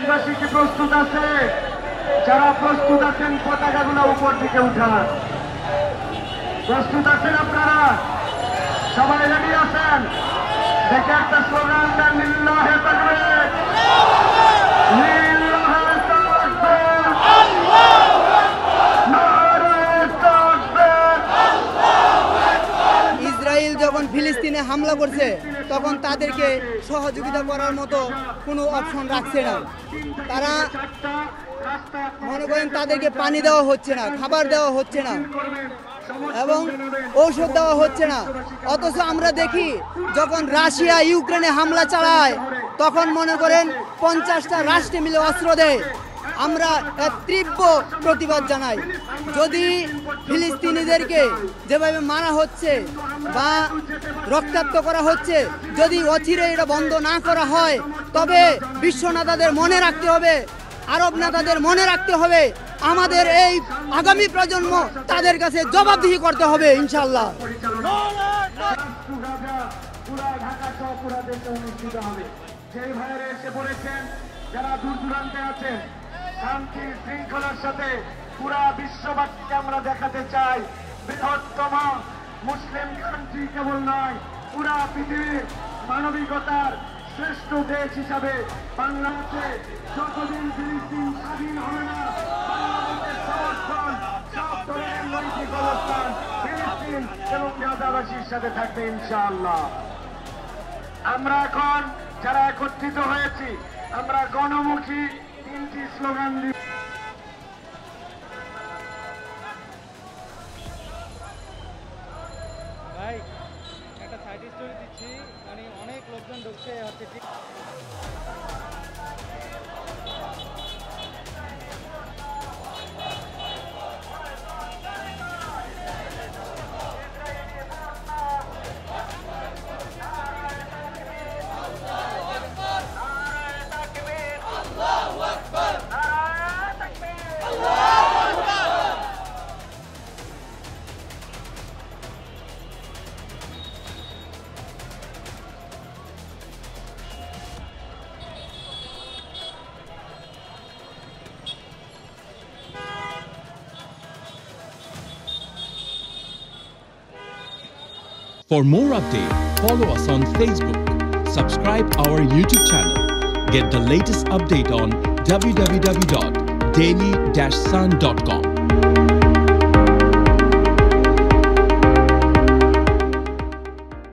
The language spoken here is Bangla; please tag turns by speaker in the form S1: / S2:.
S1: দেশবাসী কি প্রস্তুত আছে? যারা প্রস্তুত আছেন পতাকাগুলো উপর দিকে উঠান। প্রস্তুত আছেন আপনারা? সবাই রেডি আছেন? দেখে একটা স্লোগান দেন, লিল্লাহে তাকবীর, লিল্লাহে তাকবীর, নারে তাকবীর।
S2: ইসরায়েল যখন ফিলিস্তিনে হামলা করছে তখন তাদেরকে সহযোগিতা করার মতো কোনো অপশন রাখছে না। তারা মনে করেন তাদেরকে পানি দেওয়া হচ্ছে না, খাবার দেওয়া হচ্ছে না এবং ঔষধ দেওয়া হচ্ছে না। অথচ আমরা দেখি যখন রাশিয়া ইউক্রেনে হামলা চালায় তখন মনে করেন 50টা রাষ্ট্রে মিলে অস্ত্র দেয়। আমরা এর তীব্র প্রতিবাদ জানাই। যদি ফিলিস্তিনিদেরকে যেভাবে মারা হচ্ছে বা রক্তাক্ত করা হচ্ছে, যদি অচিরে এটা বন্ধ না করা হয় তবে বিশ্ব নেতাদের মনে রাখতে হবে, আরব নেতাদের মনে রাখতে হবে, আমাদের এই আগামী প্রজন্ম তাদের কাছে জবাবদিহি করতে হবে ইনশাআল্লাহ।
S1: সেই ভাইয়েরা এসে পড়েছেন, যারা দূর দূরান্তে আছেন, শান্তি শৃঙ্খলার সাথে পুরা বিশ্ববাসীকে আমরা দেখাতে চাই বৃহত্তম মুসলিম কান্ট্রি কেবল নয়, পুরা পৃথিবীর মানবিকতার শ্রেষ্ঠ দেশ হিসাবে বাংলাদেশে যতদিন ফিলিস্তিন স্বাধীন হবে না, বাংলাদেশের সমর্থন সব ধরনের নৈতিক অবস্থান ফিলিস্তিন এবং গাজাবাসীর সাথে থাকবে ইনশাআল্লাহ। আমরা এখন যারা একত্রিত হয়েছি, আমরা গণমুখী 3টি স্লোগান দিই।
S3: ভাই একটা সাইড স্টোরি দিচ্ছি, মানে অনেক লোকজন ঢুকছে হচ্ছে ঠিক
S4: For more updates, follow us on Facebook, subscribe our YouTube channel, get the latest update on www.daily-sun.com.